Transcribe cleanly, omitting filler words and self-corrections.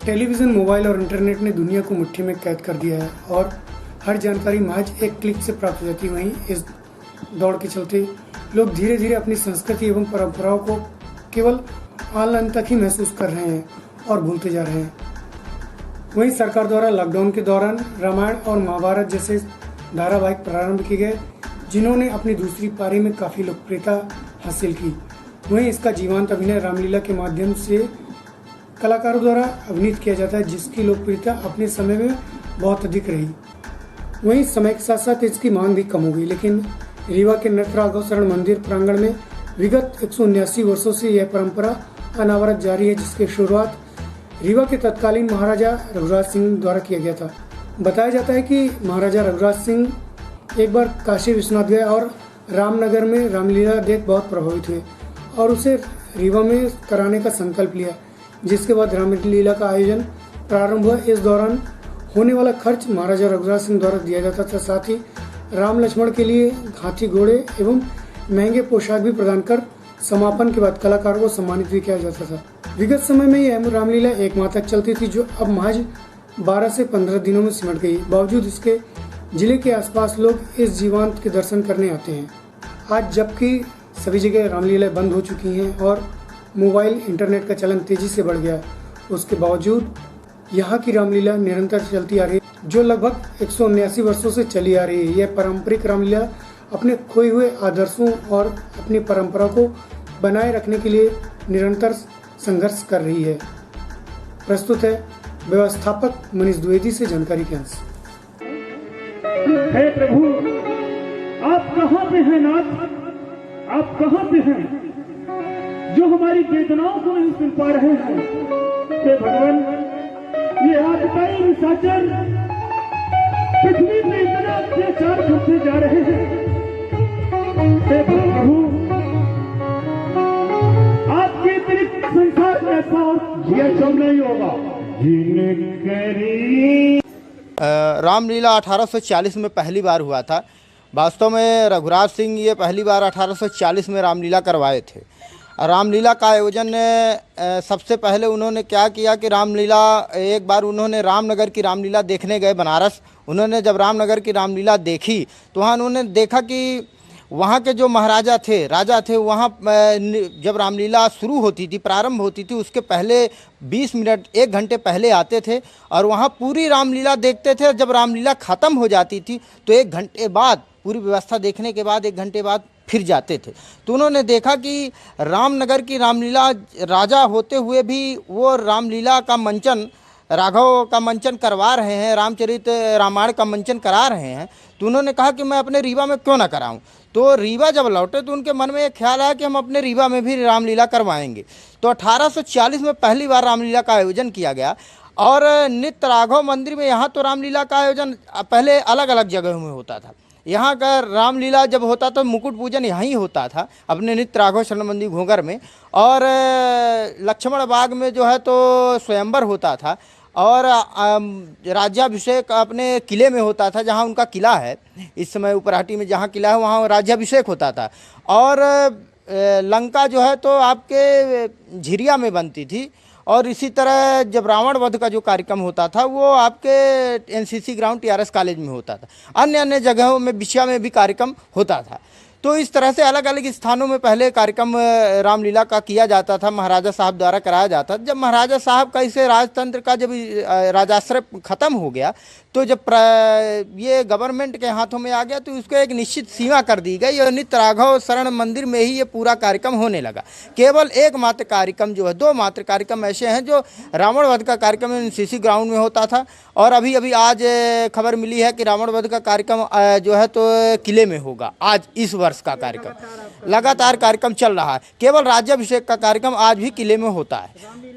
Television, mobile और internet ने दुनिया को मुट्ठी में कैद कर दिया है और हर जानकारी महज एक क्लिक से प्राप्त हो जाती है। वहीं इस दौड़ के चलते लोग धीरे धीरे अपनी संस्कृति एवं परंपराओं को केवल ऑनलाइन तक ही महसूस कर रहे हैं और भूलते जा रहे हैं। वहीं सरकार द्वारा लॉकडाउन के दौरान रामायण और महाभारत जैसे धारावाहिक प्रारंभ किए गए, जिन्होंने अपनी दूसरी पारी में काफ़ी लोकप्रियता हासिल की। वहीं इसका जीवंत अभिनय रामलीला के माध्यम से कलाकारों द्वारा अभिनीत किया जाता है, जिसकी लोकप्रियता अपने समय में बहुत अधिक रही। वहीं समय के साथ साथ इसकी मांग भी कम हो गई, लेकिन रीवा के नृत्यराघव शरण मंदिर प्रांगण में विगत 179 वर्षों से यह परंपरा अनावरत जारी है, जिसकी शुरुआत रीवा के तत्कालीन महाराजा रघुराज सिंह द्वारा किया गया था। बताया जाता है कि महाराजा रघुराज सिंह एक बार काशी विश्वनाथ गए और रामनगर में रामलीला देख बहुत प्रभावित हुए और उसे रीवा में कराने का संकल्प लिया, जिसके बाद रामलीला का आयोजन प्रारंभ हुआ। इस दौरान होने वाला खर्च महाराजा रघुराज सिंह द्वारा दिया जाता था। साथ ही राम लक्ष्मण के लिए हाथी घोड़े एवं महंगे पोशाक भी प्रदान कर समापन के बाद कलाकारों को सम्मानित भी किया जाता था। विगत समय में यह रामलीला एक माह तक चलती थी, जो अब महज 12 से 15 दिनों में सिमट गई। बावजूद इसके जिले के आसपास लोग इस जीवांत के दर्शन करने आते हैं। आज जबकि सभी जगह रामलीला बंद हो चुकी हैं और मोबाइल इंटरनेट का चलन तेजी से बढ़ गया, उसके बावजूद यहाँ की रामलीला निरंतर चलती आ रही है, जो लगभग 179 वर्षों से चली आ रही है। यह पारंपरिक रामलीला अपने खोए हुए आदर्शों और अपनी परंपरा को बनाए रखने के लिए निरंतर संघर्ष कर रही है। प्रस्तुत है व्यवस्थापक मनीष द्विवेदी से जानकारी के अंश। हे प्रभु, आप कहाँ पे हैं नाथ? आप कहाँ पे हैं जो हमारी वेदनाओं को नहीं सुन पा रहे हैं? हे भगवान, ये आपका ही निशाचर पृथ्वी में इतना अत्याचार करते जा रहे हैं। हे प्रभु, आपके अतिरिक्त संसार में ऐसा यह सब नहीं होगा। रामलीला 1840 में पहली बार हुआ था। वास्तव में रघुराज सिंह ये पहली बार 1840 में रामलीला करवाए थे। रामलीला का आयोजन सबसे पहले उन्होंने क्या किया कि रामलीला एक बार उन्होंने रामनगर की रामलीला देखने गए बनारस। उन्होंने जब रामनगर की रामलीला देखी तो वहाँ उन्होंने देखा कि वहाँ के जो महाराजा थे, राजा थे, वहाँ जब रामलीला शुरू होती थी, प्रारंभ होती थी, उसके पहले 20 मिनट 1 घंटे पहले आते थे और वहाँ पूरी रामलीला देखते थे। जब रामलीला ख़त्म हो जाती थी तो 1 घंटे बाद, पूरी व्यवस्था देखने के बाद 1 घंटे बाद फिर जाते थे। तो उन्होंने देखा कि रामनगर की रामलीला राजा होते हुए भी वो रामलीला का मंचन, राघव का मंचन करवा रहे हैं, रामचरित रामायण का मंचन करा रहे हैं। तो उन्होंने कहा कि मैं अपने रीवा में क्यों ना कराऊं। तो रीवा जब लौटे तो उनके मन में एक ख्याल आया कि हम अपने रीवा में भी रामलीला करवाएंगे। तो 1840 में पहली बार रामलीला का आयोजन किया गया और नित्य राघव मंदिर में यहाँ तो रामलीला का आयोजन पहले अलग अलग जगहों में होता था। यहाँ का रामलीला जब होता तो मुकुट पूजन यहीं होता था, अपने नित्य राघव शरण मंदिर घोंघर में, और लक्ष्मण बाग में जो है तो स्वयंवर होता था, और राज्याभिषेक अपने किले में होता था, जहाँ उनका किला है इस समय उपराहटी में, जहाँ किला है वहाँ राज्याभिषेक होता था। और लंका जो है तो आपके झिरिया में बनती थी। और इसी तरह जब रावण वध का जो कार्यक्रम होता था वो आपके एनसीसी ग्राउंड टीआरएस कॉलेज में होता था। अन्य अन्य जगहों में बिछिया में भी कार्यक्रम होता था। तो इस तरह से अलग अलग स्थानों में पहले कार्यक्रम रामलीला का किया जाता था, महाराजा साहब द्वारा कराया जाता था। जब महाराजा साहब का इसे राजतंत्र का जब राजाश्रय ख़त्म हो गया तो जब ये गवर्नमेंट के हाथों में आ गया तो उसको एक निश्चित सीमा कर दी गई और नित्य राघव शरण मंदिर में ही ये पूरा कार्यक्रम होने लगा। केवल एक मात्र कार्यक्रम जो है, 2 मात्र कार्यक्रम ऐसे हैं जो रावण वध का कार्यक्रम एनसीसी ग्राउंड में होता था, और अभी अभी आज खबर मिली है कि रावण वध का कार्यक्रम जो है तो किले में होगा। आज इस वर्ष का कार्यक्रम लगातार कार्यक्रम चल रहा है। केवल राज्याभिषेक का कार्यक्रम आज भी किले में होता है।